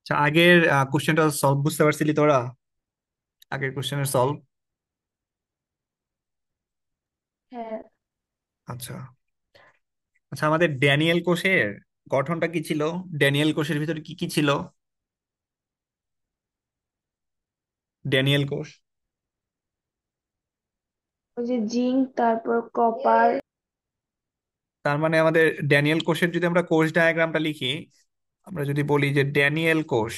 আচ্ছা, আগের কোশ্চেনটা সলভ বুঝতে পারছিলি তোরা? আগের কোশ্চেনের সলভ। হ্যাঁ। আচ্ছা। আচ্ছা, আমাদের ড্যানিয়েল কোষের গঠনটা কি ছিল? ড্যানিয়েল কোষের ভিতরে কি কি ছিল? ড্যানিয়েল কোষ। ওই যে জিঙ্ক, তারপর কপার। তার মানে আমাদের ড্যানিয়েল কোষের যদি আমরা কোষ ডায়াগ্রামটা লিখি, আমরা যদি বলি যে ড্যানিয়েল কোষ,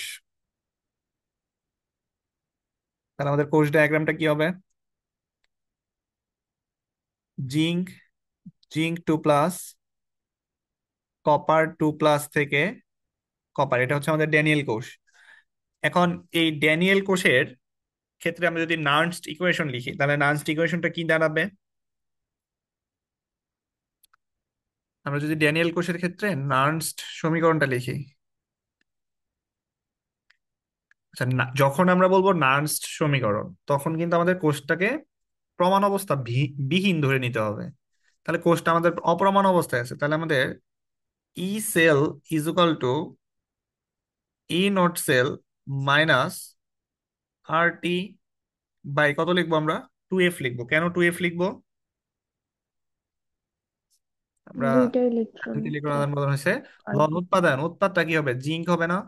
তাহলে আমাদের কোষ ডায়াগ্রামটা কি হবে? জিঙ্ক, জিঙ্ক 2+, কপার 2+ থেকে কপার, এটা হচ্ছে আমাদের ড্যানিয়েল কোষ। এখন এই ড্যানিয়েল কোষের ক্ষেত্রে আমরা যদি নার্নস্ট ইকুয়েশন লিখি, তাহলে নার্নস্ট ইকুয়েশনটা কি দাঁড়াবে? আমরা যদি ড্যানিয়েল কোষের ক্ষেত্রে নার্নস্ট সমীকরণটা লিখি, আচ্ছা যখন আমরা বলবো নার্নস্ট সমীকরণ, তখন কিন্তু আমাদের কোষটাকে প্রমাণ অবস্থা বিহীন ধরে নিতে হবে। তাহলে কোষটা আমাদের অপ্রমাণ অবস্থায় আছে, তাহলে আমাদের E cell is equal to E not cell minus R T by কত লিখবো আমরা? 2F লিখবো। কেন 2F লিখবো? আমরা দুইটা ইলেকট্রন দুটি তো। ইলেকট্রন মতন হয়েছে। আর লন উৎপাদন, উৎপাদটা কি হবে? জিঙ্ক হবে না?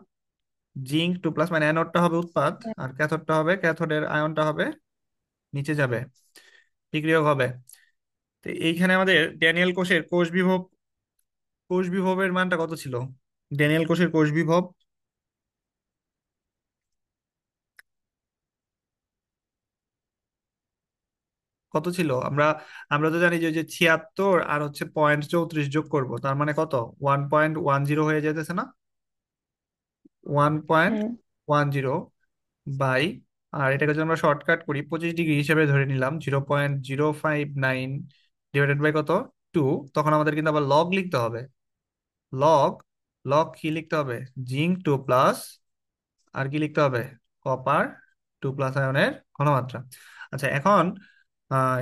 জিঙ্ক 2+, মানে অ্যানোডটা হবে উৎপাদ, আর ক্যাথোডটা হবে, ক্যাথোডের আয়নটা হবে নিচে যাবে, বিক্রিয়ক হবে। তো এইখানে আমাদের ড্যানিয়েল কোষের কোষ বিভবের মানটা কত ছিল? ড্যানিয়েল কোষের কোষ বিভব কত ছিল? আমরা আমরা তো জানি যে ওই যে 76 আর হচ্ছে 0.34 যোগ করব, তার মানে কত? 1.10 হয়ে যেতেছে না? ওয়ান পয়েন্ট হ্যাঁ, ওয়ান জিরো বাই, আর এটাকে যদি আমরা শর্টকাট করি 25 ডিগ্রি হিসেবে ধরে নিলাম, 0.059 ডিভাইডেড বাই কত? 2। তখন আমাদের কিন্তু আবার লগ লিখতে হবে। লগ, লগ কি লিখতে হবে? জিঙ্ক 2+, আর কি লিখতে হবে? কপার 2+ আয়নের ঘনমাত্রা। আচ্ছা, এখন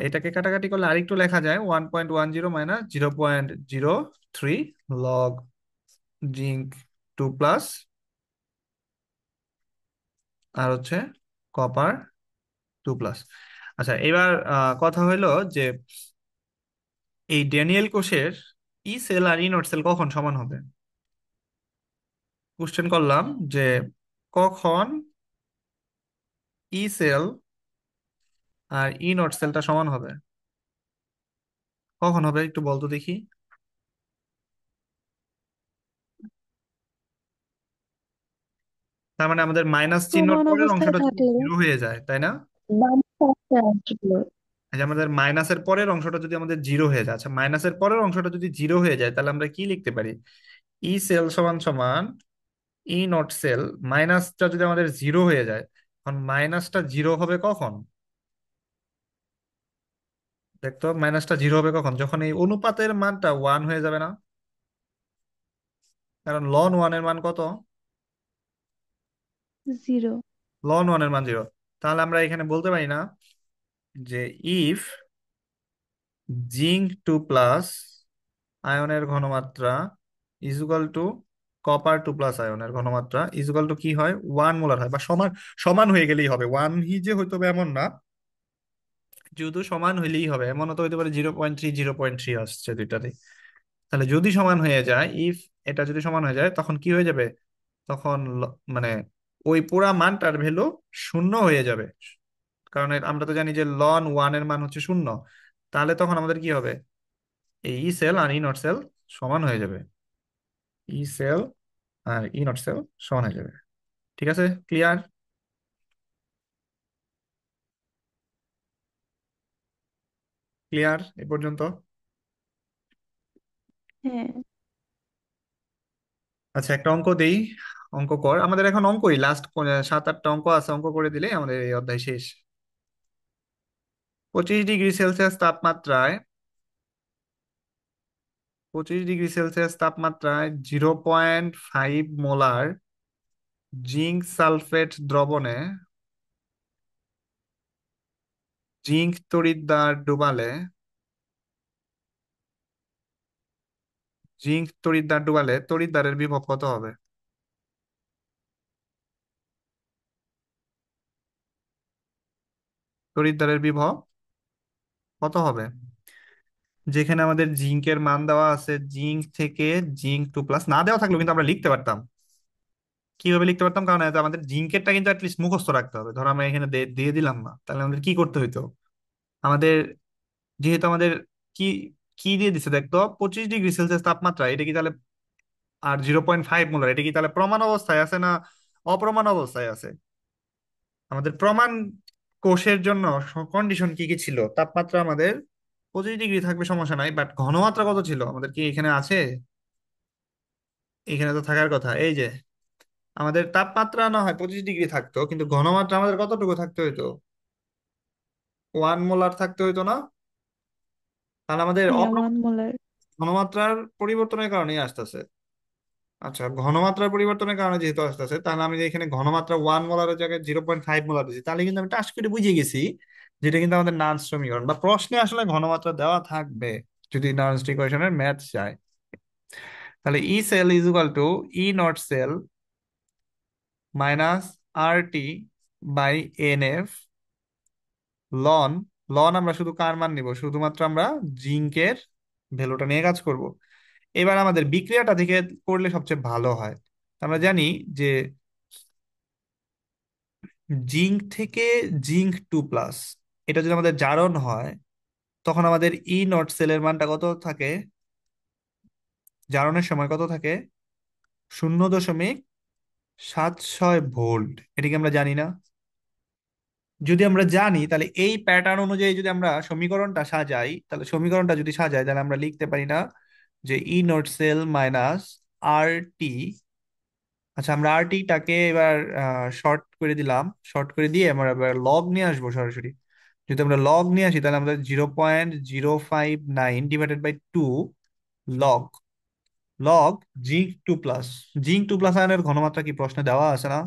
এটাকে কাটাকাটি করলে আরেকটু লেখা যায়, 1.10 মাইনাস 0.03 লগ জিঙ্ক 2+, আর হচ্ছে কপার 2+। আচ্ছা, এবার কথা হইলো যে এই ড্যানিয়েল কোষের ই সেল আর ই নট সেল কখন সমান হবে? কোশ্চেন করলাম যে কখন ই সেল আর ই নট সেলটা সমান হবে? কখন হবে একটু বলতো দেখি। তার মানে আমাদের মাইনাস চিহ্নর সমান পরের অবস্থায় অংশটা যদি থাকলে জিরো হয়ে যায়, তাই না? বাম পাশে আসবে। এই যে আমাদের মাইনাসের পরের অংশটা যদি আমাদের জিরো হয়ে যায়, আচ্ছা মাইনাসের পরের অংশটা যদি জিরো হয়ে যায়, তাহলে আমরা কি লিখতে পারি? ই সেল সমান সমান ই নট সেল, মাইনাসটা যদি আমাদের জিরো হয়ে যায়, তখন মাইনাসটা জিরো হবে কখন? দেখতো মাইনাসটা জিরো হবে কখন? যখন এই অনুপাতের মানটা 1 হয়ে যাবে না? কারণ লন 1 এর মান কত? জিরো। লন 1 এর মান 0। তাহলে আমরা এখানে বলতে পারি না যে ইফ জিঙ্ক 2+ আয়নের ঘনমাত্রা ইজুকাল টু কপার 2+ আয়নের ঘনমাত্রা ইজুকাল টু কি হয়? 1 মোলার হয়, বা সমান। সমান হয়ে গেলেই হবে, ওয়ান হি যে হইতে হবে এমন না, শুধু সমান হইলেই হবে। এমন তো হইতে পারে 0.3, 0.3 আসছে দুইটাতে। তাহলে যদি সমান হয়ে যায়, ইফ এটা যদি সমান হয়ে যায়, তখন কি হয়ে যাবে? তখন মানে ওই পুরা মানটার ভ্যালু শূন্য হয়ে যাবে। কারণ আমরা তো জানি যে লন 1 এর মান হচ্ছে শূন্য। তাহলে তখন আমাদের কি হবে? এই ই সেল আর ই নট সেল সমান হয়ে যাবে। ই সেল আর ই নট সেল সমান হয়ে যাবে। ঠিক আছে, ক্লিয়ার? ক্লিয়ার এ পর্যন্ত? হ্যাঁ। আচ্ছা, একটা অঙ্ক দেই। অঙ্ক কর, আমাদের এখন অঙ্কই লাস্ট 7-8টা অঙ্ক আছে, অঙ্ক করে দিলেই আমাদের এই অধ্যায় শেষ। 25 ডিগ্রি সেলসিয়াস তাপমাত্রায়, 25 ডিগ্রি সেলসিয়াস তাপমাত্রায় 0.5 মোলার জিঙ্ক সালফেট দ্রবণে জিঙ্ক তড়িৎদ্বার ডুবালে, তড়িৎদ্বারের বিভব কত হবে? তড়িৎদ্বারের বিভব কত হবে? যেখানে আমাদের জিঙ্কের মান দেওয়া আছে, জিঙ্ক থেকে জিঙ্ক টু প্লাস না দেওয়া থাকলেও কিন্তু আমরা লিখতে পারতাম। কিভাবে লিখতে পারতাম, কারণ এতে আমাদের জিঙ্কেরটা কিন্তু অ্যাটলিস্ট মুখস্থ রাখতে হবে। ধরো আমরা এখানে দিয়ে দিলাম না, তাহলে আমাদের কি করতে হইতো? আমাদের যেহেতু আমাদের কি কি দিয়ে দিচ্ছে দেখতো, 25°C তাপমাত্রা, এটা কি তাহলে, আর 0.5 মোলার, এটা কি তাহলে প্রমাণ অবস্থায় আছে না অপ্রমাণ অবস্থায় আছে? আমাদের প্রমাণ কোষের জন্য কন্ডিশন কি কি ছিল? তাপমাত্রা আমাদের 25° থাকবে, সমস্যা নাই, বাট ঘনমাত্রা কত ছিল আমাদের কি এখানে আছে? এখানে তো থাকার কথা। এই যে আমাদের তাপমাত্রা না হয় 25° থাকতো, কিন্তু ঘনমাত্রা আমাদের কতটুকু থাকতে হইতো? 1 মোলার থাকতে হইতো না? তাহলে আমাদের হ্যাঁ, 1 মোলার। ঘনমাত্রার পরিবর্তনের কারণেই আসতেছে। আচ্ছা, ঘনমাত্রার পরিবর্তনের কারণে যেহেতু আসতেছে, তাহলে আমি যে এখানে ঘনমাত্রা 1 মোলারের জায়গায় 0.5 মোলার দিচ্ছি, তাহলে কিন্তু আমি টাস করে বুঝে গেছি যেটা কিন্তু আমাদের নার্স সমীকরণ, বা প্রশ্নে আসলে ঘনমাত্রা দেওয়া থাকবে যদি নার্স ইকুয়েশনের ম্যাথ চায়। তাহলে E cell is equal to E not cell minus R T by N F ln. Ln আমরা শুধু কার মান নিব? শুধুমাত্র আমরা জিঙ্কের ভ্যালুটা নিয়ে কাজ করব। এবার আমাদের বিক্রিয়াটা থেকে করলে সবচেয়ে ভালো হয়। আমরা জানি যে জিঙ্ক থেকে জিঙ্ক টু প্লাস, এটা যদি আমাদের জারণ হয়, তখন আমাদের ই নট সেলের মানটা কত থাকে? জারণের সময় কত থাকে? 0.76 ভোল্ট। এটা কি আমরা জানি না? যদি আমরা জানি, তাহলে এই প্যাটার্ন অনুযায়ী যদি আমরা সমীকরণটা সাজাই, তাহলে সমীকরণটা যদি সাজাই, তাহলে আমরা লিখতে পারি না যে ই নট সেল মাইনাস আর টি। আচ্ছা, আমরা আর টিটাকে এবার শর্ট করে দিলাম। শর্ট করে দিয়ে আমরা এবার লগ নিয়ে আসবো সরাসরি। যদি আমরা লগ নিয়ে আসি, তাহলে আমাদের 0.059 divided by 2 log log zinc two plus. Zinc two plus আয়নের ঘনমাত্রা কি প্রশ্নে দেওয়া আছে না?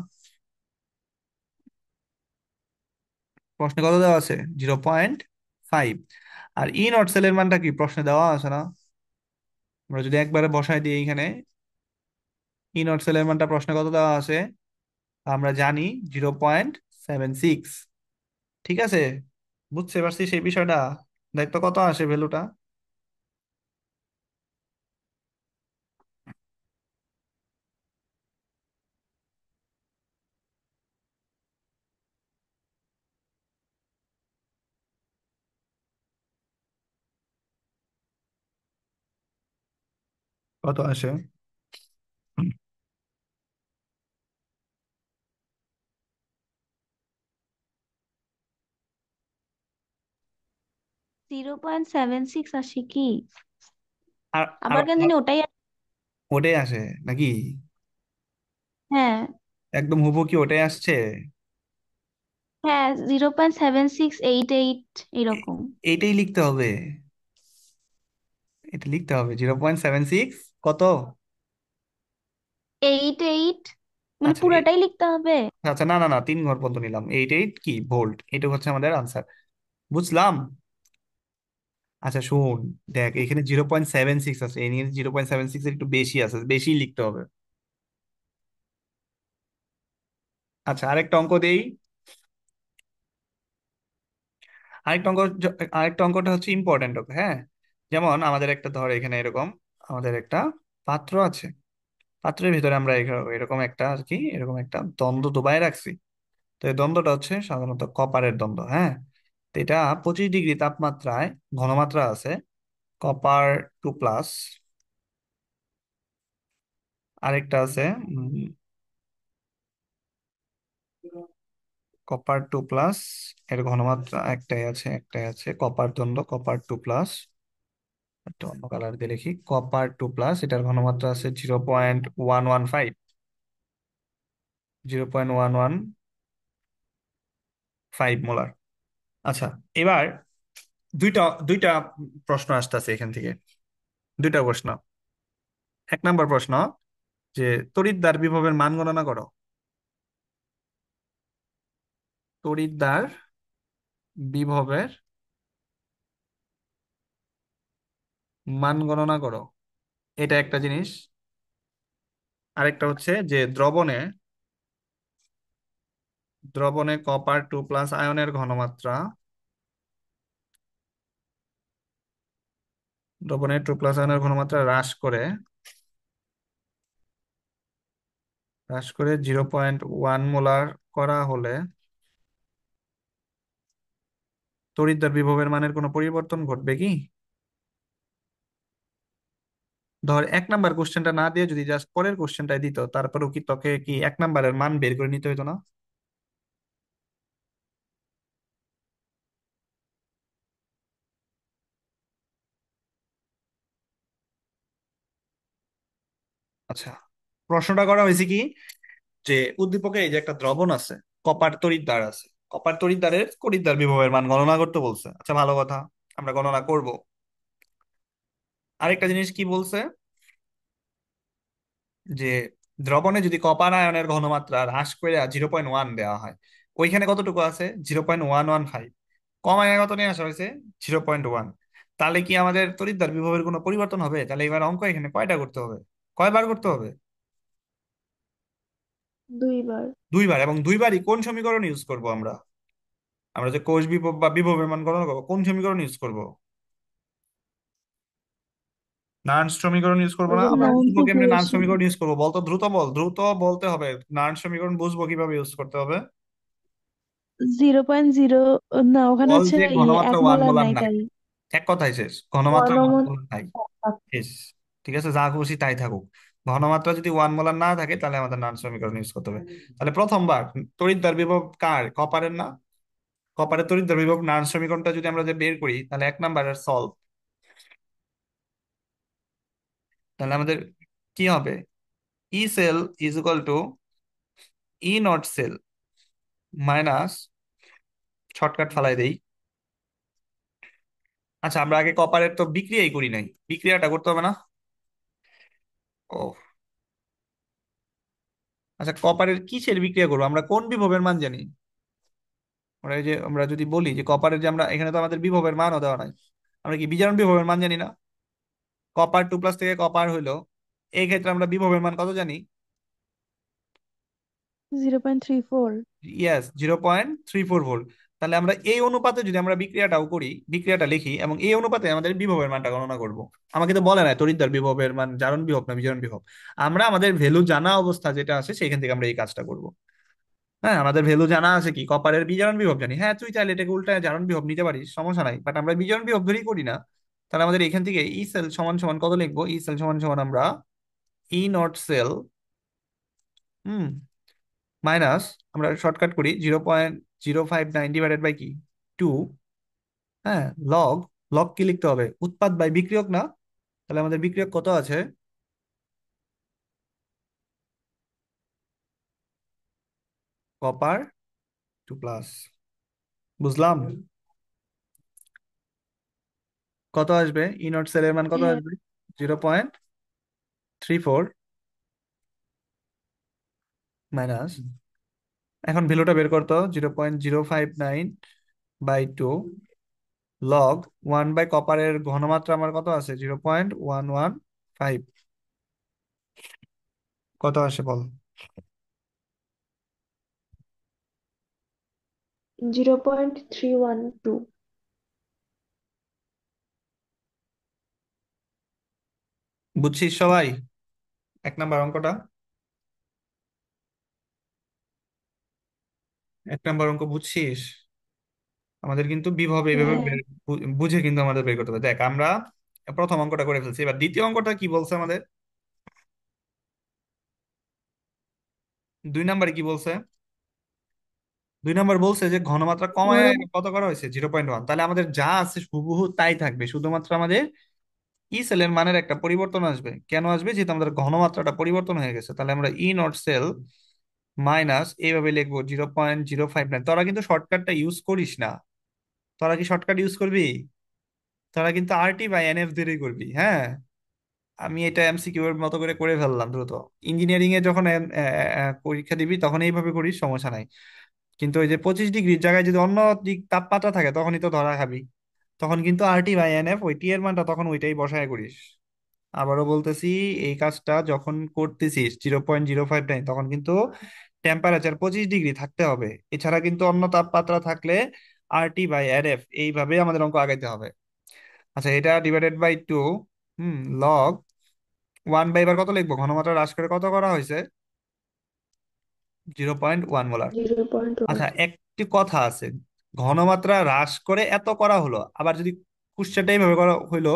প্রশ্নে কত দেওয়া আছে? 0.5। আর ই নট সেলের মানটা কি প্রশ্নে দেওয়া আছে না? আমরা যদি একবারে বসাই দিই এখানে, ই নট সেলের মানটা প্রশ্নে কত দেওয়া আছে? আমরা জানি 0.76। ঠিক আছে, বুঝতে পারছি সেই বিষয়টা। দেখতো কত আসে ভ্যালুটা। কত আসে? 0.76 আসে কি? আর আর আবার কেন জানি ওটাই ওটাই আসে নাকি? হ্যাঁ, একদম হুবহু কি ওটাই আসছে? হ্যাঁ, 0.7688 এ- এরকম। এইটাই লিখতে হবে। এটা লিখতে হবে 0.76 কত? 88, মানে আচ্ছা পুরাটাই লিখতে হবে? আচ্ছা, না না না, 3 ঘর পর্যন্ত নিলাম। 88 কি ভোল্ট, এটা হচ্ছে আমাদের আনসার। বুঝলাম। আচ্ছা শুন, দেখ এখানে 0.76 আছে, এই নিয়ে 0.76 একটু বেশি আছে, বেশি লিখতে হবে। আচ্ছা, আরেকটা অঙ্ক দেই। আরেকটা অঙ্ক আরেকটা অঙ্কটা হচ্ছে ইম্পর্টেন্ট অঙ্ক, হ্যাঁ। যেমন আমাদের একটা ধর এখানে এরকম আমাদের একটা পাত্র আছে। পাত্রের ভিতরে আমরা এরকম একটা আর কি, এরকম একটা দ্বন্দ্ব ডুবাই রাখছি। তো এই দ্বন্দ্বটা হচ্ছে সাধারণত কপারের দ্বন্দ্ব, হ্যাঁ। তো এটা 25° তাপমাত্রায় ঘনমাত্রা আছে কপার টু প্লাস, আরেকটা আছে কপার টু প্লাস, এর ঘনমাত্রা একটাই আছে, একটাই আছে, কপার দ্বন্দ্ব কপার টু প্লাস। একটা অন্য কালার দিয়ে লিখি, কপার টু প্লাস, এটার ঘনমাত্রা আছে 0.115, 0.115 মোলার। আচ্ছা, এবার দুইটা দুইটা প্রশ্ন আসতেছে এখান থেকে। দুইটা প্রশ্ন। 1 নম্বর প্রশ্ন, যে তড়িৎদ্বার বিভবের মান গণনা করো। তড়িৎদ্বার বিভবের মান গণনা করো, এটা একটা জিনিস। আরেকটা হচ্ছে যে দ্রবণে কপার টু প্লাস আয়নের ঘনমাত্রা দ্রবণের 2+ আয়নের ঘনমাত্রা হ্রাস করে 0.1 মোলার করা হলে তড়িৎদ্বার বিভবের মানের কোনো পরিবর্তন ঘটবে কি? ধর 1 নাম্বার কোশ্চেনটা না দিয়ে যদি জাস্ট পরের কোশ্চেনটাই দিত, তারপরেও কি তোকে কি 1 নাম্বারের মান বের করে নিতে হতো না? আচ্ছা, প্রশ্নটা করা হয়েছে কি, যে উদ্দীপকে এই যে একটা দ্রবণ আছে, কপার তড়িৎদ্বার আছে, কপার তড়িৎদ্বারের তড়িৎদ্বার বিভবের মান গণনা করতে বলছে। আচ্ছা, ভালো কথা, আমরা গণনা করব। আরেকটা জিনিস কি বলছে, যে দ্রবণে যদি কপার আয়নের ঘনমাত্রা হ্রাস করে 0.1 দেওয়া হয়, ওইখানে কতটুকু আছে? 0.115। কমায় কত নিয়ে আসা হয়েছে? 0.1। তাহলে কি আমাদের তড়িৎদ্বার বিভবের কোনো পরিবর্তন হবে? তাহলে এবার অঙ্ক এখানে কয়টা করতে হবে, কয়বার করতে হবে? 2 বার। 2বার, এবং 2বারই কোন সমীকরণ ইউজ করব আমরা? আমরা যে কোষ বিভব বা বিভবের মান গণনা করবো, কোন সমীকরণ ইউজ করব? নার্ন সমীকরণ ইউজ করবো ওই না? যে আমরা নাইনথ বুঝবো কেমনে নার্ন ইকুয়েশন। সমীকরণ ইউজ করবো? বলতো, দ্রুত বল, দ্রুত বলতে হবে। নার্ন সমীকরণ বুঝবো কিভাবে ইউজ করতে হবে? 0.0, না ওখানে বল হচ্ছে যে ঘনমাত্রা এক ওয়ান মোলার মোলার নাই নাই। তাই। এক কথাই শেষ, ঘনমাত্রা ওয়ান গণমত। মোলার নাই। শেষ। ঠিক আছে, যা খুশি তাই থাকুক। ঘনমাত্রা যদি 1 মোলার না থাকে, তাহলে আমাদের নার্ন সমীকরণ ইউজ করতে হবে। তাহলে প্রথমবার তড়িৎদ্বার বিভব কার? কপারের না? কপারের তড়িৎদ্বার বিভব নার্ন সমীকরণটা যদি আমরা যে বের করি, তাহলে 1 নাম্বারের সলভ। তাহলে আমাদের কি হবে? E cell is equal to E not cell minus, shortcut ফালাই দেই। আচ্ছা, আমরা আগে কপারের তো বিক্রিয়াই করি নাই, বিক্রিয়াটা করতে হবে না? ও, আচ্ছা, কপারের কিসের বিক্রিয়া করবো আমরা? কোন বিভবের মান জানি? আমরা এই যে আমরা যদি বলি যে কপারের, যে আমরা এখানে তো আমাদের বিভবের মানও দেওয়া নাই, আমরা কি বিজারণ বিভবের মান জানি না? কপার 2+ থেকে কপার হইলো, এই ক্ষেত্রে আমরা বিভবের মান কত জানি? 0.34। Yes, 0.34 volt. তাহলে আমরা এই অনুপাতে যদি আমরা বিক্রিয়াটাও করি, বিক্রিয়াটা লিখি, এবং এই অনুপাতে আমাদের বিভবের মানটা গণনা করব। আমাকে তো বলে না তড়িৎদ্বার বিভবের মান জারণ বিভব না বিজারণ বিভব। আমরা আমাদের ভ্যালু জানা অবস্থা যেটা আছে সেখান থেকে আমরা এই কাজটা করব। হ্যাঁ, আমাদের ভ্যালু জানা আছে কি, কপারের বিজারণ বিভব জানি। হ্যাঁ, তুই চাইলে এটাকে উল্টায় জারণ বিভব নিতে পারিস, সমস্যা নাই, বাট আমরা বিজারণ বিভব ধরেই করি না। তাহলে আমাদের এখান থেকে ই সেল সমান সমান কত লিখবো? ই সেল সমান সমান আমরা ই নট সেল, হুম, মাইনাস, আমরা শর্টকাট করি 0.059 ডিভাইডেড বাই কি, 2। হ্যাঁ, লগ, লগ কি লিখতে হবে? উৎপাদ বাই বিক্রিয়ক না? তাহলে আমাদের বিক্রিয়ক কত আছে? কপার 2+। বুঝলাম। কত আসবে? ই নট সেলের মান কত হ্যাঁ। আসবে? 0.34 মাইনাস, এখন ভ্যালুটা বের করতো, 0.059/2 লগ 1 বাই কপারের ঘনমাত্রা আমার কত আছে? 0.115। কত আসে বল? 0.312। বুঝছিস সবাই 1 নাম্বার অঙ্কটা? 1 নাম্বার অঙ্ক বুঝছিস? আমাদের কিন্তু বিভব এইভাবে হ্যাঁ। বুঝে কিন্তু আমাদের বের করতে হবে। দেখ, আমরা প্রথম অঙ্কটা করে ফেলছি, এবার দ্বিতীয় অঙ্কটা কি বলছে আমাদের? 2 নাম্বারে কি বলছে? 2 নাম্বার বলছে যে ঘনমাত্রা কমায় গরম। কত করা হয়েছে? 0.1। তাহলে আমাদের যা আছে হুবহু তাই থাকবে, শুধুমাত্র আমাদের ই সেলের মানের একটা পরিবর্তন আসবে। কেন আসবে? যেহেতু আমাদের ঘনমাত্রাটা পরিবর্তন হয়ে গেছে। তাহলে আমরা ই নট সেল মাইনাস এইভাবে লিখবো 0.059। তোরা কিন্তু শর্টকাটটা ইউজ করিস না। তোরা কি শর্টকাট ইউজ করবি? তোরা কিন্তু RT/NF ধরেই করবি, হ্যাঁ। আমি এটা MCকিউ এর মতো করে করে ফেললাম দ্রুত। ইঞ্জিনিয়ারিং এ যখন পরীক্ষা দিবি তখন এইভাবে করিস, সমস্যা নাই। কিন্তু ওই যে 25 ডিগ্রির জায়গায় যদি অন্য দিক তাপমাত্রা থাকে, তখনই তো ধরা খাবি। তখন কিন্তু RT/NF, ওই টি এর মানটা তখন ওইটাই বসায় করিস। আবারও বলতেছি, এই কাজটা যখন করতেছিস 0.059, তখন কিন্তু টেম্পারেচার 25 ডিগ্রি থাকতে হবে। এছাড়া কিন্তু অন্য তাপমাত্রা থাকলে RT/NF, এইভাবে আমাদের অঙ্ক আগাইতে হবে। আচ্ছা, এটা divided by two. Log one by, এবার কত লিখবো? ঘনমাত্রা হ্রাস করে কত করা হয়েছে? 0.1 মোলার। 0.1। আচ্ছা, একটি কথা আছে, ঘনমাত্রা হ্রাস করে এত করা হলো, আবার যদি কোশ্চেনটা এইভাবে করা হইলো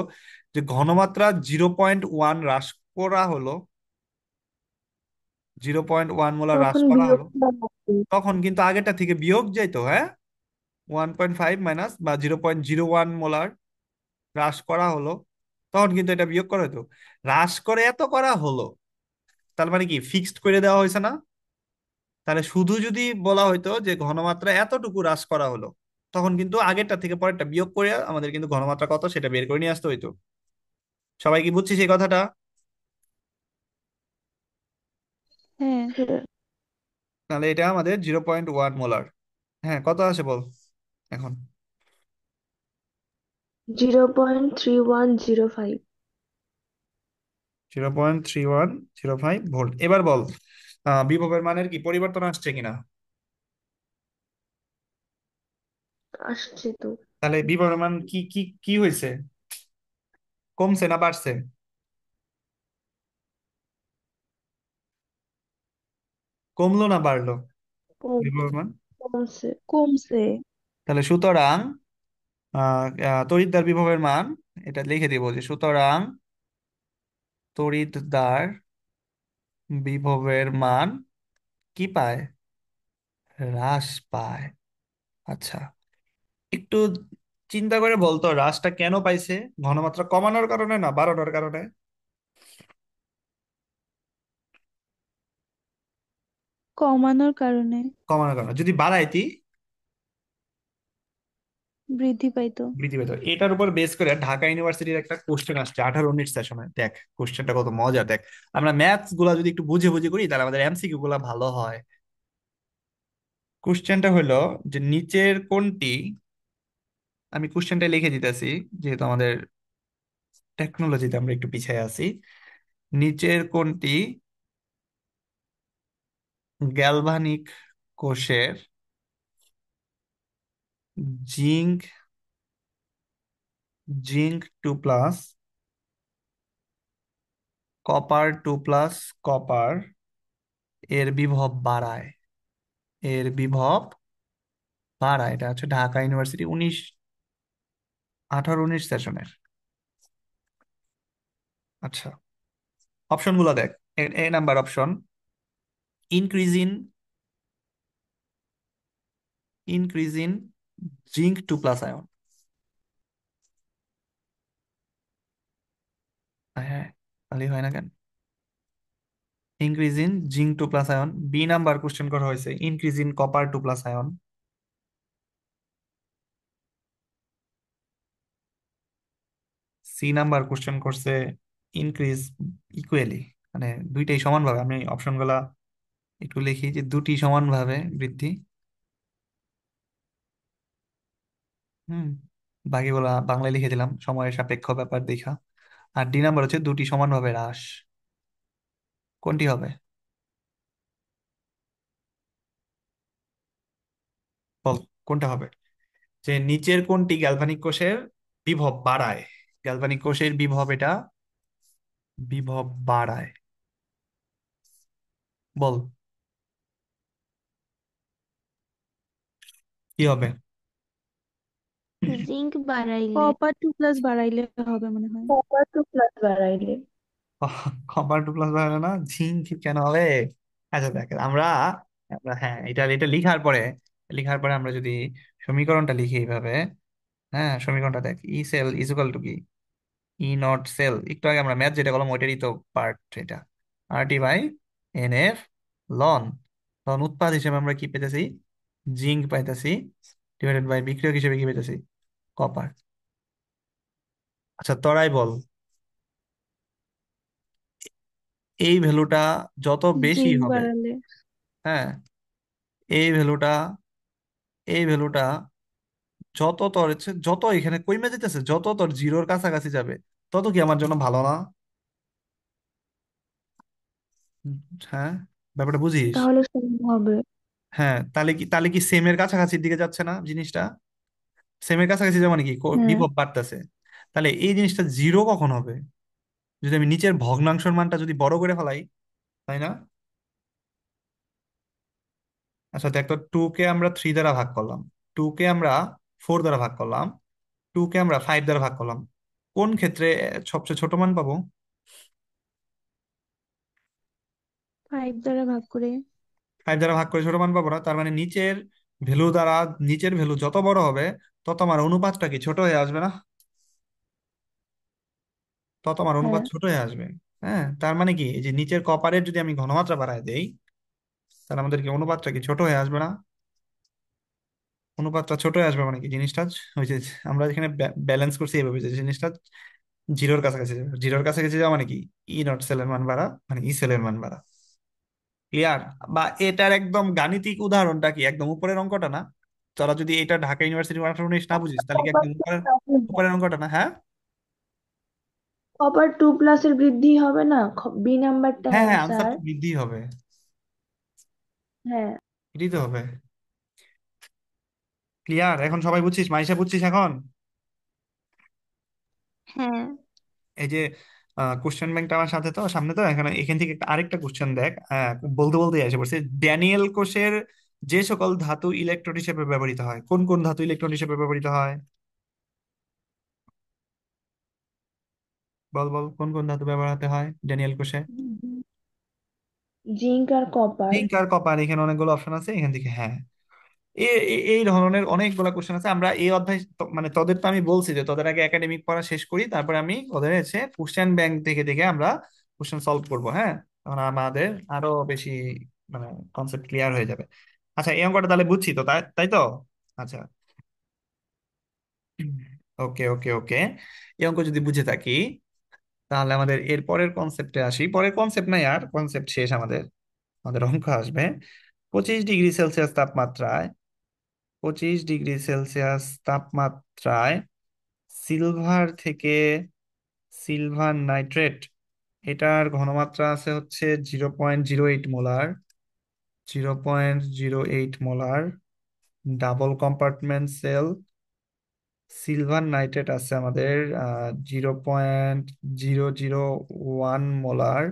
যে ঘনমাত্রা 0.1 হ্রাস করা হলো, 0.1 মোলার হ্রাস তখন করা বিয়োগ হলো, করা হবে। তখন কিন্তু আগেরটা থেকে বিয়োগ যাইতো, হ্যাঁ। 1.5 মাইনাস বা 0.01 মোলার হ্রাস করা হলো, তখন কিন্তু এটা বিয়োগ করা হতো। হ্রাস করে এত করা হলো, তার মানে কি ফিক্সড করে দেওয়া হয়েছে না? তাহলে শুধু যদি বলা হইতো যে ঘনমাত্রা এতটুকু হ্রাস করা হলো, তখন কিন্তু আগেরটা থেকে পরেরটা বিয়োগ করে আমাদের কিন্তু ঘনমাত্রা কত সেটা বের করে নিয়ে আসতে হইতো। সবাই কি বুঝছি সেই কথাটা? হ্যাঁ। তাহলে এটা আমাদের 0.1 মোলার। হ্যাঁ, কত আসে বল এখন? 0.3105। 0.3105 ভোল্ট। এবার বল বিভবের মানের কি পরিবর্তন আসছে কিনা? আসছে তো। তাহলে বিভবের মান কি কি কি হয়েছে? কমছে না বাড়ছে? কমলো না বাড়লো কমছে। বিভবের মান? কমছে। কমছে। তাহলে সুতরাং তড়িৎদ্বার বিভবের মান, এটা লিখে দিব যে সুতরাং তড়িৎদ্বার বিভবের মান কি পায়? হ্রাস পায়। আচ্ছা, একটু চিন্তা করে বলতো হ্রাসটা কেন পাইছে? ঘনমাত্রা কমানোর কারণে না বাড়ানোর কারণে? কমানোর কারণে। কমানোর কারণে। যদি বাড়াইতি বৃদ্ধি পাইতো। বৃদ্ধি পেত। এটার উপর বেস করে ঢাকা ইউনিভার্সিটির একটা কোশ্চেন আসছে 18-19 সেশনে, দেখ কোশ্চেনটা কত মজা, দেখ। আমরা ম্যাথস গুলা যদি একটু বুঝে বুঝে করি তাহলে আমাদের এমসিকিউ গুলা ভালো হয়। কোশ্চেনটা হলো যে নিচের কোনটি, আমি কোশ্চেনটা লিখে দিতেছি যেহেতু আমাদের টেকনোলজিতে আমরা একটু পিছিয়ে আছি। নিচের কোনটি গ্যালভানিক কোষের zinc zinc 2 plus copper 2 plus copper এর বিভব বাড়ায়? এর বিভব বাড়ায়, এটা হচ্ছে ঢাকা ইউনিভার্সিটি 18-19 সেশনের। আচ্ছা, অপশন গুলো দেখ। A number option, increase in zinc 2 plus ion. হ্যাঁ, তাহলে হয় না কেন? Increase in zinc 2 plus ion. B number question করা হয়েছে increase in copper 2 plus ion. C number question করছে ইনক্রিজ ইকুয়ালি, মানে দুইটাই সমানভাবে। আমি অপশন গুলা একটু লিখি যে দুটি সমানভাবে বৃদ্ধি। হুম, বাকিগুলা বাংলায় লিখে দিলাম সময়ের সাপেক্ষ ব্যাপার দেখা। আর ডি নাম্বার হচ্ছে দুটি সমানভাবে হ্রাস। কোনটি হবে বল? কোনটা হবে? যে নিচের কোনটি গ্যালভানিক কোষের বিভব বাড়ায়? গ্যালভানিক কোষের বিভব, এটা বিভব বাড়ায়, বল কি হবে? জিঙ্ক বাড়াইলে। কপার 2 প্লাস বাড়াইলে হবে মনে হয়। কপার 2 প্লাস বাড়াইলে। কপার 2 প্লাস বাড়ায় না, জিঙ্ক কেন হবে? আচ্ছা দেখ, আমরা আমরা হ্যাঁ, এটা এটা লিখার পরে আমরা যদি সমীকরণটা লিখি এইভাবে। হ্যাঁ, সমীকরণটা দেখ, ই সেল ইকুয়াল টু কি, ই নট সেল, একটু আগে আমরা ম্যাথ যেটা করলাম ওইটারই তো পার্ট এটা, R T by N F ln. Ln উৎপাদ হিসেবে আমরা কি পেতেছি? জিঙ্ক পাইতেছি, ডিভাইডেড বাই বিক্রিয়ক হিসেবে কি পেতেছি? কপার। আচ্ছা, তোরাই বল, এই ভ্যালুটা যত বেশি জিঙ্ক হবে, বাড়ালে। হ্যাঁ, এই ভ্যালুটা এই ভ্যালুটা যত তোর হচ্ছে, যত এখানে কইমে যেতেছে, যত তোর জিরোর কাছাকাছি যাবে, তত কি আমার জন্য ভালো না? উম, হ্যাঁ, ব্যাপারটা বুঝিস? তাহলে সমান হবে। হ্যাঁ, তাহলে কি সেমের কাছাকাছির দিকে যাচ্ছে না জিনিসটা? সেমের কাছাকাছি যাওয়া মানে কি হ্যাঁ। বিভব বাড়তেছে। তাহলে এই জিনিসটা জিরো কখন হবে? যদি আমি নিচের ভগ্নাংশের মানটা যদি বড় করে ফেলাই, তাই না? আচ্ছা দেখো, টু কে আমরা থ্রি দ্বারা ভাগ করলাম, টু কে আমরা ফোর দ্বারা ভাগ করলাম, টু কে আমরা ফাইভ দ্বারা ভাগ করলাম, কোন ক্ষেত্রে সবচেয়ে ছোট মান পাবো? ফাইভ দ্বারা ভাগ করে। ফাইভ দ্বারা ভাগ করে ছোট মান পাবো না, তার মানে নিচের ভ্যালু দ্বারা, নিচের ভ্যালু যত বড় হবে তত আমার অনুপাতটা কি ছোট হয়ে আসবে না? তত আমার অনুপাত হ্যাঁ। ছোট হয়ে আসবে। হ্যাঁ, তার মানে কি, এই যে নিচের কপারের যদি আমি ঘনমাত্রা বাড়ায় দেই, তাহলে আমাদের কি অনুপাতটা কি ছোট হয়ে আসবে না? অনুপাতটা ছোট হয়ে আসবে মানে কি জিনিসটা, ওই যে আমরা যেখানে ব্যালেন্স করছি এইভাবে, যে জিনিসটা জিরোর কাছাকাছি যাবে, জিরোর কাছাকাছি যাওয়া মানে কি, ই নট সেলের মান বাড়া মানে ই সেলের মান বাড়া। ক্লিয়ার? বা এটার একদম গাণিতিক উদাহরণটা কি, একদম উপরের অঙ্কটা না? তোরা যদি এটা ঢাকা ইউনিভার্সিটি মাঠে না বুঝিস, তাহলে কি একদম উপরের উপরের অঙ্কটা না? হ্যাঁ, কপার টু প্লাসের বৃদ্ধি হবে না, বি নাম্বারটা হ্যাঁ, হ্যাঁ, আনসার অ্যান্সার। তো বৃদ্ধি হবে, হ্যাঁ। এটাই তো হবে। ক্লিয়ার? এখন সবাই বুঝছিস? মাইশা বুঝছিস এখন? হ্যাঁ। এই যে কোশ্চেন ব্যাংকটা আমার সাথে, তো সামনে, তো এখানে এখান থেকে আরেকটা কোশ্চেন দেখ, বলতে বলতে এসে পড়ছে, ড্যানিয়েল কোষের যে সকল ধাতু ইলেকট্রোড হিসেবে ব্যবহৃত হয়, কোন কোন ধাতু ইলেকট্রোড হিসেবে ব্যবহৃত হয়? বল বল, কোন কোন ধাতু ব্যবহৃত হয় ড্যানিয়েল কোষে? জিঙ্ক আর কপার। জিঙ্ক আর কপার, এখানে অনেকগুলো অপশন আছে এখান থেকে, হ্যাঁ। এই ধরনের অনেকগুলো কোশ্চেন আছে। আমরা এই অধ্যায় মানে তোদের তো আমি বলছি যে তোদের আগে একাডেমিক পড়া শেষ করি, তারপরে আমি ওদের হচ্ছে কোশ্চেন ব্যাংক থেকে দেখে আমরা কোশ্চেন সলভ করব, হ্যাঁ। তখন আমাদের আরো বেশি মানে কনসেপ্ট ক্লিয়ার হয়ে যাবে। আচ্ছা, এই অঙ্কটা তাহলে বুঝছি তো, তাই তাই তো? আচ্ছা, ওকে, ওকে, ওকে। এই অঙ্ক যদি বুঝে থাকি, তাহলে আমাদের এর পরের কনসেপ্টে আসি। পরের কনসেপ্ট নাই আর, কনসেপ্ট শেষ আমাদের। আমাদের অঙ্ক আসবে 25 ডিগ্রি সেলসিয়াস তাপমাত্রায়, 25 ডিগ্রি সেলসিয়াস তাপমাত্রায় সিলভার থেকে সিলভার নাইট্রেট, এটার ঘনমাত্রা আছে হচ্ছে 0.08 molar, 0.08 molar, double compartment cell. Silver nitrate আছে আমাদের 0.001 মোলার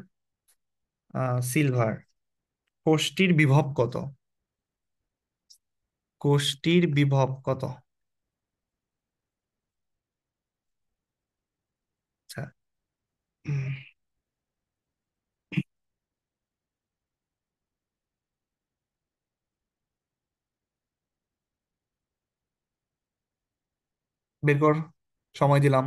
সিলভার। কোষ্ঠীর বিভব কত? কোষ্ঠীর বিভব কত? আচ্ছা, উম, বের কর, সময় দিলাম।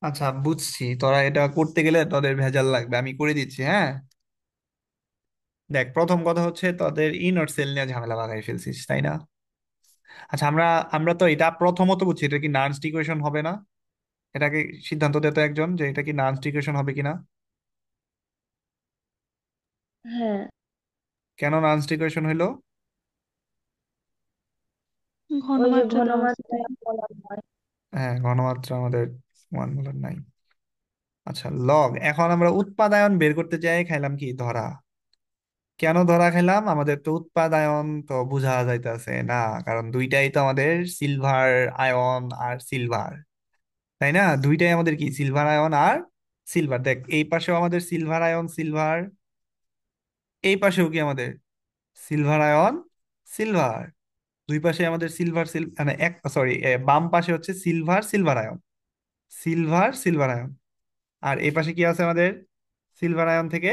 আচ্ছা, বুঝছি, তোরা এটা করতে গেলে তোদের ভেজাল লাগবে, আমি করে দিচ্ছি, হ্যাঁ। দেখ, প্রথম কথা হচ্ছে তোদের ইনট সেল নিয়ে ঝামেলা লাগাই ফেলছিস, তাই না? আচ্ছা, আমরা আমরা তো এটা প্রথমত বুঝছি, এটা কি নানস্ট ইকুয়েশন হবে না? এটাকে সিদ্ধান্ত দে তো একজন, যে এটা কি নানস্ট ইকুয়েশন হবে কিনা। হ্যাঁ। কেন নানস্ট ইকুয়েশন হইলো? ওই যে ঘনমাত্রা দেওয়া আছে ঘনমাত্রা তাই। বলা হয়। হ্যাঁ, ঘনমাত্রা আমাদের ওয়ান মোলার নাই। আচ্ছা, লগ, এখন আমরা উৎপাদায়ন বের করতে চাই, খাইলাম কি ধরা। কেন ধরা খেলাম? আমাদের তো উৎপাদায়ন তো বোঝা যাইতেছে না, কারণ দুইটাই তো আমাদের সিলভার আয়ন আর সিলভার, তাই না? দুইটাই আমাদের কি, সিলভার আয়ন আর সিলভার। দেখ, এই পাশেও আমাদের সিলভার আয়ন সিলভার, এই পাশেও কি আমাদের সিলভার আয়ন সিলভার। দুই পাশে আমাদের সিলভার মানে এক, সরি, বাম পাশে হচ্ছে silver silver ion, silver silver ion. আর এই পাশে কি আছে আমাদের? সিলভার আয়ন থেকে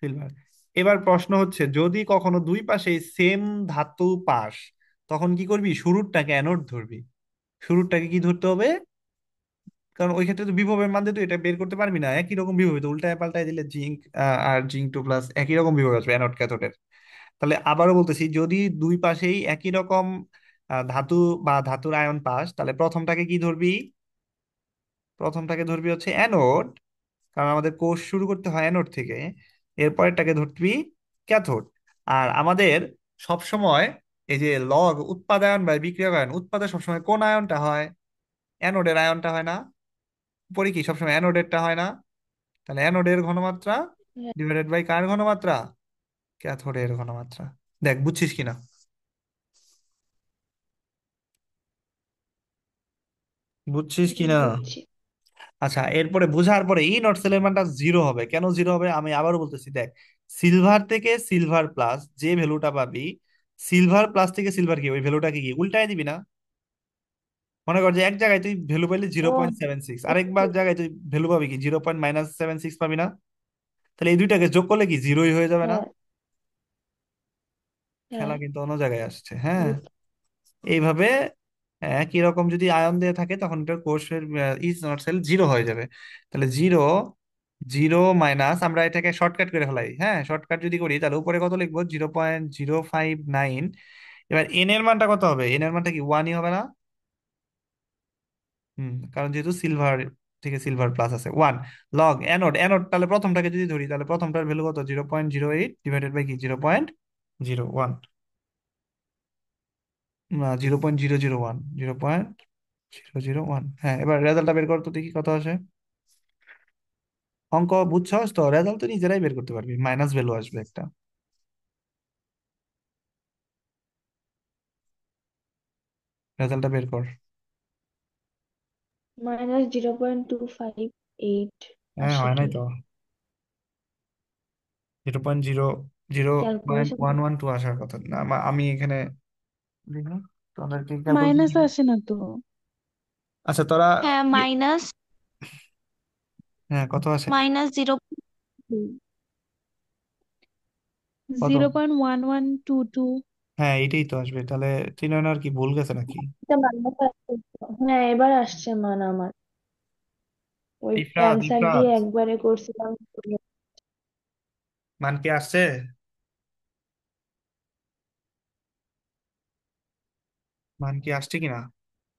সিলভার। এবার প্রশ্ন হচ্ছে, যদি কখনো দুই পাশে সেম ধাতু পাস, তখন কি করবি? শুরুরটাকে অ্যানোড ধরবি। শুরুরটাকে কি ধরতে হবে? কারণ ওই ক্ষেত্রে তো বিভবের মান দিয়ে তুই এটা বের করতে পারবি না, একই রকম বিভব, তো উল্টায় পাল্টায় দিলে জিঙ্ক আর জিঙ্ক টু প্লাস একই রকম বিভব আসবে অ্যানোড ক্যাথোডের। তাহলে আবারও বলতেছি, যদি দুই পাশেই একই রকম ধাতু বা ধাতুর আয়ন পাস, তাহলে প্রথমটাকে কি ধরবি? প্রথমটাকে ধরবি হচ্ছে অ্যানোড, কারণ আমাদের কোর্স শুরু করতে হয় অ্যানোড থেকে। এরপরেরটাকে ধরবি ক্যাথোড। আর আমাদের সব সময় এই যে লগ উৎপাদায়ন বা বিক্রিয়ক আয়ন, উৎপাদন সবসময় কোন আয়নটা হয়? অ্যানোডের আয়নটা হয় না? উপরে কি সবসময় অ্যানোডেরটা হয় না? তাহলে অ্যানোডের ঘনমাত্রা হ্যাঁ। ডিভাইডেড বাই কার ঘনমাত্রা? ক্যাথোডের ঘনমাত্রা। দেখ বুঝছিস কিনা। বুঝছিস কিনা। বুঝছি। আচ্ছা, এরপরে বুঝার পরে ই নট সেলের মানটা জিরো হবে। কেন জিরো হবে আমি আবারও বলতেছি, দেখ সিলভার থেকে সিলভার প্লাস যে ভ্যালুটা পাবি, সিলভার প্লাস থেকে সিলভার কি ওই ভ্যালুটাকে কি উল্টায় দিবি না? মনে কর যে এক জায়গায় তুই ভ্যালু পাইলি জিরো ও পয়েন্ট সেভেন সিক্স আরেকবার জায়গায় তুই ভ্যালু পাবি কি 0.-76 পাবি না? তাহলে এই দুইটাকে যোগ করলে কি জিরোই হয়ে যাবে না? হ্যাঁ, খেলা হ্যাঁ, কিন্তু অন্য জায়গায় আসছে, হ্যাঁ। বুঝ- এইভাবে একই রকম যদি আয়ন দিয়ে থাকে তখন এটার কোষের ইজ নট সেল জিরো হয়ে যাবে। তাহলে জিরো, জিরো মাইনাস, আমরা এটাকে শর্টকাট করে ফেলাই, হ্যাঁ শর্টকাট যদি করি তাহলে উপরে কত লিখবো, 0.059। এবার এন এর মানটা কত হবে, এন এর মানটা কি ওয়ানই হবে না? কারণ যেহেতু সিলভার থেকে সিলভার প্লাস আছে ওয়ান। লগ অ্যানোড, অ্যানোড তাহলে প্রথমটাকে যদি ধরি তাহলে প্রথমটার ভ্যালু কত, 0.08 ডিভাইডেড বাই কি 0.01, 0.001, 0.001। হ্যাঁ, এবার রেজাল্টটা বের করতো দেখি কত আসে। অঙ্ক বুঝছস তো, রেজাল্ট তো নিজেরাই বের করতে পারবি, মাইনাস ভ্যালু আসবে একটা। রেজাল্টটা বের কর। -0.2588 হ্যাঁ আসে হয় নাই কি? তো, 0.00 ক্যালকুলেশন 112 আসার কথা না। আমি এখানে লিখি, তোদেরকে ক্যালকুলেশন। মাইনাস আসে না তো। আচ্ছা তোরা হ্যাঁ, মাইনাস হ্যাঁ কত আসে? মাইনাস জিরো কত? 0.1122। হ্যাঁ এটাই তো আসবে তাহলে। ত্রিনয়ন আর কি ভুল গেছে নাকি? এটা মাইনাস আসছে তো। হ্যাঁ, এবার আসছে মান আমার। ওই ইফরাত, অ্যান্সার দিয়ে ইফরাত একবারে করছিলাম। মান কি আসছে? মান কি আসছে কিনা?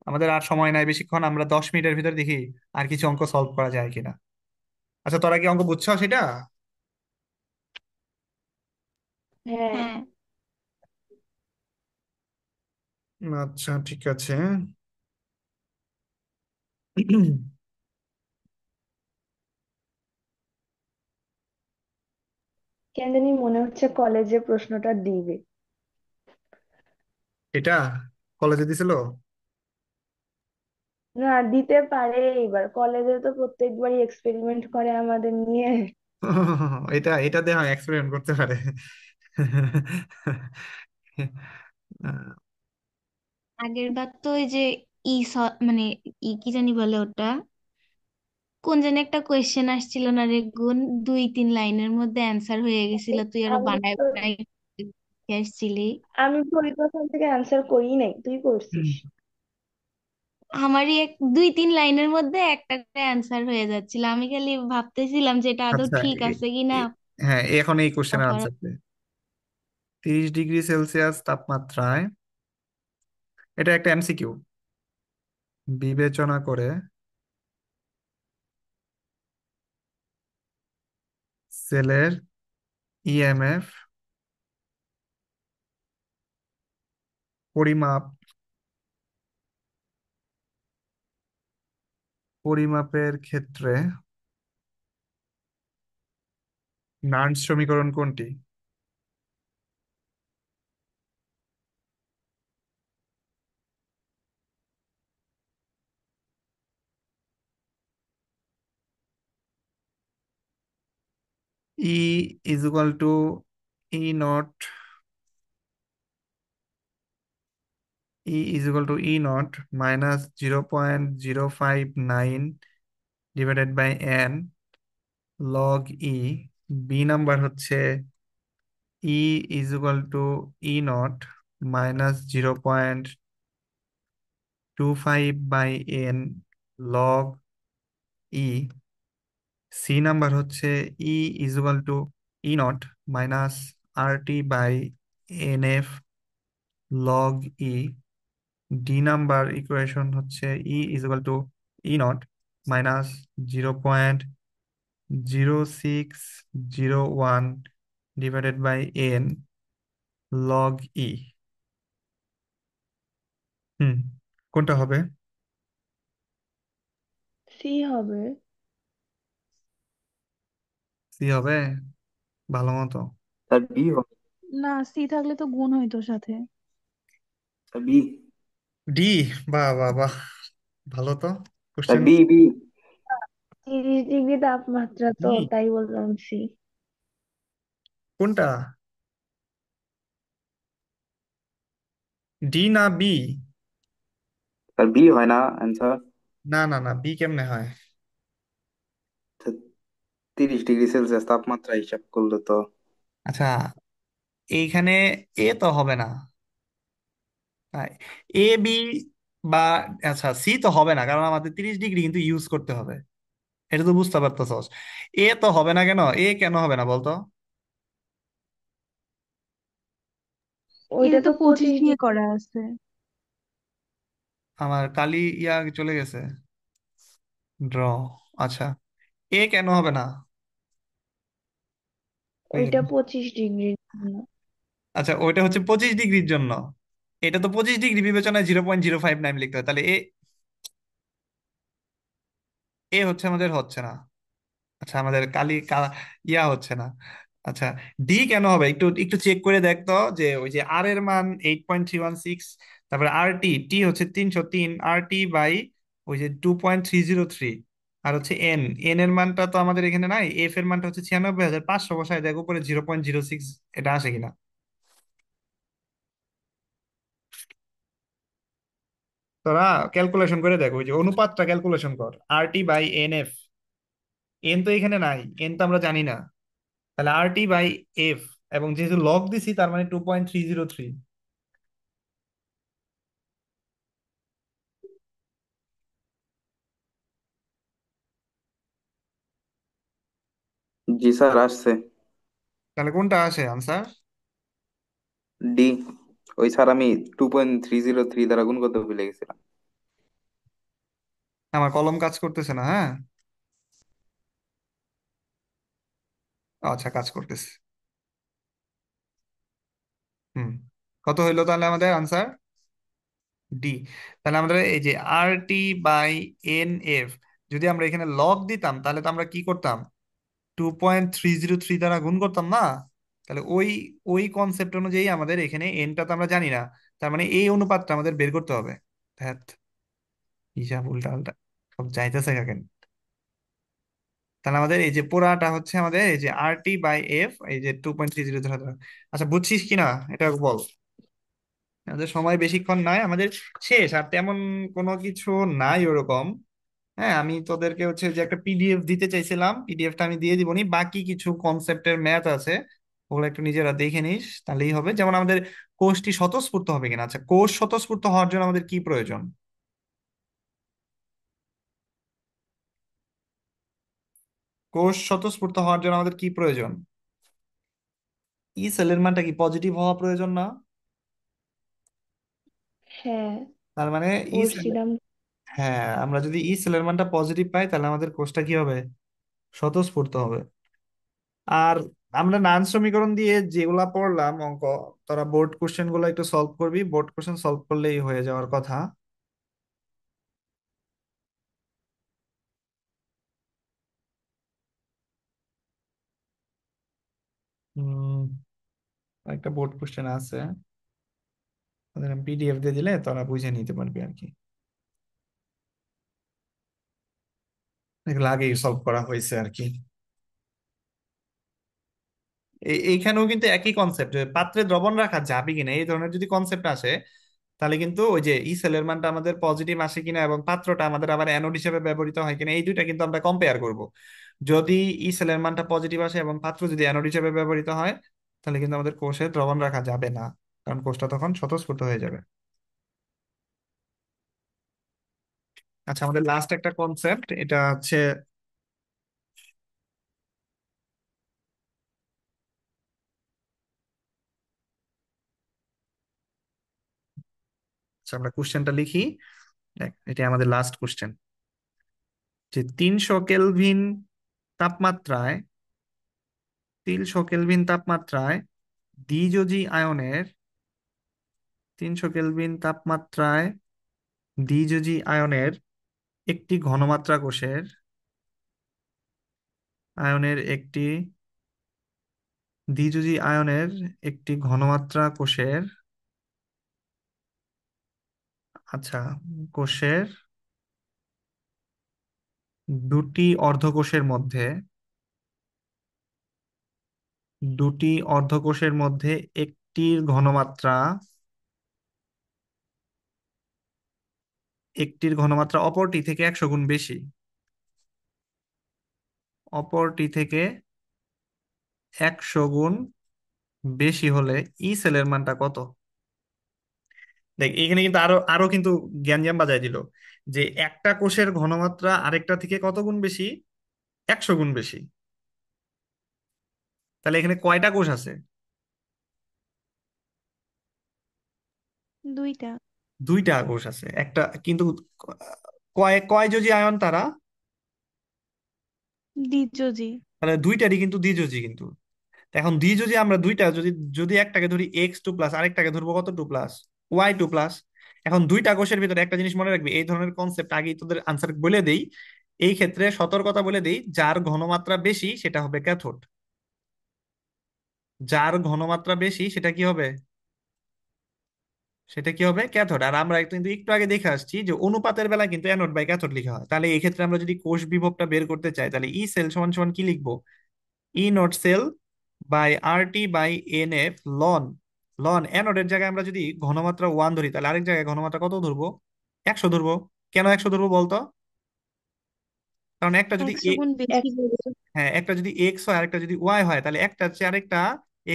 আমাদের আর সময় নাই বেশিক্ষণ, আমরা 10 মিনিটের ভিতর দেখি আর কিছু অঙ্ক সলভ করা যায় কিনা। আচ্ছা তোরা কি অঙ্ক বুঝছো সেটা? হ্যাঁ। হ্যাঁ, আচ্ছা ঠিক আছে। কেন জানি মনে হচ্ছে কলেজে প্রশ্নটা দিবে। এটা কলেজে দিছিল? না, দিতে পারে। এবার কলেজে তো প্রত্যেকবারই এক্সপেরিমেন্ট করে আমাদের নিয়ে। এটা এটা দিয়ে এক্সপেরিমেন্ট করতে পারে। আগের বার তো ওই যে মানে কি জানি বলে ওটা, কোন জানি একটা কোয়েশ্চেন আসছিল না রে গুণ, 2-3 লাইনের মধ্যে অ্যান্সার হয়ে গেছিল, তুই আরো আমি বানায় তো বানায় লিখে আসছিলি। আমি তো ওই প্রশ্ন থেকে অ্যান্সার করি নাই, তুই করছিস। আমারই 2-3 লাইনের মধ্যে একটা করে অ্যান্সার হয়ে যাচ্ছিল, আমি খালি ভাবতেছিলাম যে এটা আদৌ আচ্ছা ঠিক আছে কিনা। এ- হ্যাঁ এখন এই কোশ্চেনের তারপর আনসার দে। 30 ডিগ্রি সেলসিয়াস তাপমাত্রায়, এটা একটা এমসিকিউ, বিবেচনা করে সেলের ইএমএফ পরিমাপ, পরিমাপের ক্ষেত্রে নার্স সমীকরণ কোনটি? E is equal to E not, E is equal to E not -0.059 divided by N log E. B number হচ্ছে E is equal to E not -0.25 by N log E. C number হচ্ছে E is equal to E not -RT/NF log E. D number equation হচ্ছে E is equal to E not -0.0601 divided by N log E. Hmm, কোনটা হবে? C হবে। C হবে, ভালো মতো। Sir B হবে। না, সি থাকলে তো গুণ হইতো সাথে। বি। ডি। বাহ বাহ বাহ, ভালো তো কোশ্চেন। B B. 30 ডিগ্রি তাপমাত্রা তো, ডি তাই বললাম সি। কোনটা, ডি না বি? আর বি হয় না অ্যান্সার? না না না, বি কেমনে হয়? 30 ডিগ্রি সেলসিয়াস তাপমাত্রা হিসাব করলে তো। আচ্ছা, এইখানে এ তো হবে না, এ বি বা, আচ্ছা সি তো হবে না কারণ আমাদের 30 ডিগ্রি কিন্তু ইউজ করতে হবে, এটা তো বুঝতে পারতেছস। এ তো হবে না কেন, এ কেন হবে না বলতো? ওইটা এটা তো তো 25 পঁচিশ দিয়ে ডিগ্রি করা আছে। আমার কালি ইয়া চলে গেছে, ড্র। আচ্ছা, এ কেন হবে না? ওই, ওইটা 25 ডিগ্রির জন্য। আচ্ছা ওইটা হচ্ছে 25 ডিগ্রির জন্য, এটা তো 25 ডিগ্রি বিবেচনায় 0.059 লিখতে হয়, তাহলে এ, এ হচ্ছে আমাদের হচ্ছে না। আচ্ছা আমাদের ইয়া হচ্ছে না। আচ্ছা, ডি কেন হবে, একটু একটু চেক করে দেখতো, যে ওই যে আর এর মান 8.316, তারপরে আর টি, টি হচ্ছে 303, আর টি বাই ওই যে 2.303, আর হচ্ছে এন, এন এর মানটা তো আমাদের এখানে নাই, এফ এর মানটা হচ্ছে 96,500, বসায় দেখ উপরে 0.06 এটা আসে কিনা। তোরা ক্যালকুলেশন করে দেখ, ওই যে অনুপাতটা ক্যালকুলেশন কর, আর T by N F, N তো এখানে নাই, এন তো আমরা জানি না, তাহলে আর টি বাই এফ, এবং যেহেতু লগ দিছি তার মানে 2.303। জি স্যার, আসছে। তাহলে কোনটা আসে আনসার? ডি। ওই স্যার আমি 2.303 দ্বারা গুণ করতে ভুলে গেছিলাম। আমার কলম কাজ করতেছে না, হ্যাঁ। আচ্ছা কাজ করতেছে। হুম, কত হইলো তাহলে আমাদের আনসার? ডি। তাহলে আমাদের এই যে আর টি বাই এন এফ, যদি আমরা এখানে লগ দিতাম তাহলে তো আমরা কি করতাম, 2.303 দ্বারা গুণ করতাম না? তাহলে ওই ওই কনসেপ্ট অনুযায়ী আমাদের এখানে এনটা তো আমরা জানি না, তার মানে এই অনুপাতটা আমাদের বের করতে হবে। ধ্যাত, হিসাব উল্টা উল্টা সব যাইতেছে কেন। তাহলে আমাদের এই যে পুরাটা হচ্ছে আমাদের এই যে আর টি বাই এফ, এই যে 2.30 ধরা ধরা। আচ্ছা বুঝছিস কিনা এটা বল, আমাদের সময় বেশিক্ষণ নাই, আমাদের শেষ আর তেমন কোনো কিছু নাই ওরকম। হ্যাঁ, আমি তোদেরকে হচ্ছে যে একটা পিডিএফ দিতে চাইছিলাম, পিডিএফটা আমি দিয়ে দিবনি, বাকি কিছু কনসেপ্টের ম্যাথ আছে, ওগুলো একটু নিজেরা দেখে নিস, তাহলেই হবে। যেমন আমাদের কোষটি স্বতঃস্ফূর্ত হবে কিনা, আচ্ছা কোষ স্বতঃস্ফূর্ত হওয়ার জন্য আমাদের কি প্রয়োজন? কোষ স্বতঃস্ফূর্ত হওয়ার জন্য আমাদের কি প্রয়োজন? ই সেলের মানটা কি পজিটিভ হওয়া প্রয়োজন না? হ্যাঁ, তার মানে ই সেল, পড়ছিলাম। হ্যাঁ আমরা যদি ই সেলের মানটা পজিটিভ পাই তাহলে আমাদের কোষটা কি হবে, স্বতঃস্ফূর্ত হবে। আর আমরা নান সমীকরণ দিয়ে যেগুলা পড়লাম অঙ্ক, তোরা বোর্ড কোশ্চেন গুলো একটু সলভ করবি, বোর্ড কোশ্চেন সলভ করলেই হয়ে যাওয়ার কথা। উম একটা বোর্ড কোশ্চেন আছে, ওদের পিডিএফ দিয়ে দিলে তোরা বুঝে নিতে পারবি আর কি, এগুলো আগেই সলভ করা হয়েছে আর কি। এইখানেও কিন্তু একই কনসেপ্ট, পাত্রে দ্রবণ রাখা যাবে কিনা এই ধরনের যদি কনসেপ্ট আসে, তাহলে কিন্তু ওই যে ই সেলের মানটা আমাদের পজিটিভ আসে কিনা এবং পাত্রটা আমাদের আবার অ্যানোড হিসেবে ব্যবহৃত হয় কিনা, এই দুইটা কিন্তু আমরা কম্পেয়ার করব। যদি ই সেলের মানটা পজিটিভ আসে এবং পাত্র যদি অ্যানোড হিসেবে ব্যবহৃত হয়, তাহলে কিন্তু আমাদের কোষে দ্রবণ রাখা যাবে না, কারণ কোষটা তখন স্বতঃস্ফূর্ত হয়ে যাবে। আচ্ছা আমাদের লাস্ট একটা কনসেপ্ট, এটা হচ্ছে, আচ্ছা আমরা কোশ্চেনটা লিখি, দেখ এটা আমাদের লাস্ট কোশ্চেন, যে 300 কেলভিন তাপমাত্রায়, 300 কেলভিন তাপমাত্রায় দ্বিযোজী আয়নের, 300 কেলভিন তাপমাত্রায় দ্বিযোজী আয়নের একটি ঘনমাত্রা কোষের, আয়নের একটি দ্বিযোজী আয়নের একটি ঘনমাত্রা কোষের, আচ্ছা, কোষের দুটি অর্ধকোষের মধ্যে, দুটি অর্ধকোষের মধ্যে একটির ঘনমাত্রা, একটির ঘনমাত্রা অপরটি থেকে 100 গুণ বেশি, অপরটি থেকে 100 গুণ বেশি হলে ই সেলের মানটা কত? দেখ এখানে কিন্তু আরো আরো কিন্তু জ্ঞানজাম বাজায় দিল, যে একটা কোষের ঘনমাত্রা আরেকটা থেকে কত গুণ বেশি? 100 গুণ বেশি। তাহলে এখানে কয়টা কোষ আছে? দুইটা। দুইটা কোষ আছে, একটা কিন্তু কয় কয় যোজি আয়ন তারা? দ্বিযোজী। তাহলে দুইটারই কিন্তু দ্বিযোজী কিন্তু। এখন দ্বিযোজী আমরা দুইটা যদি, যদি একটাকে ধরি x2 প্লাস, আরেকটাকে ধরবো কত 2 প্লাস, y2 প্লাস। এখন দুইটা কোষের ভিতরে একটা জিনিস মনে রাখবি, এই ধরনের কনসেপ্ট আগেই তোদের আনসার বলে দেই। এই ক্ষেত্রে সতর্কতা বলে দেই, যার ঘনমাত্রা বেশি সেটা হবে ক্যাথোড। যার ঘনমাত্রা বেশি সেটা কি হবে? সেটা কি হবে? ক্যাথোড। আর আমরা কিন্তু একটু আগে দেখে আসছি যে অনুপাতের বেলায় কিন্তু অ্যানোড বাই ক্যাথোড লেখা হয়। তাহলে এই ক্ষেত্রে আমরা যদি কোষ বিভবটা বের করতে চাই, তাহলে ই সেল সমান সমান কি লিখবো? E not cell by R T by N F ln. Ln অ্যানোডের জায়গায় আমরা যদি ঘনমাত্রা 1 ধরি, তাহলে আরেক জায়গায় ঘনমাত্রা কত ধরবো? 100 ধরবো। কেন 100 ধরবো বলতো? কারণ একটা যদি 100 গুণ বেশি বলছো। হ্যাঁ, একটা যদি এক্স হয় আরেকটা যদি ওয়াই হয়, তাহলে একটার চেয়ে আরেকটা,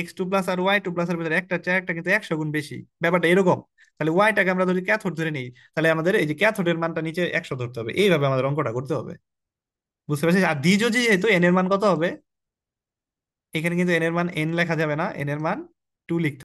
x2 প্লাস আর y2 প্লাস এর ভিতরে একটার চেয়ে একটা কিন্তু 100 গুণ বেশি। ব্যাপারটা এরকম। তাহলে ওয়াইটাকে আমরা যদি ক্যাথোড ধরে নিই, তাহলে আমাদের এই যে ক্যাথোডের মানটা নিচে 100 ধরতে হবে। এইভাবে আমাদের অঙ্কটা করতে হবে। বুঝতে পারছিস? আর দ্বিযোজী যেহেতু এন এর মান কত হবে? এখানে কিন্তু এন এর মান এন লেখা যাবে না, এন এর মান 2 লিখতে হবে।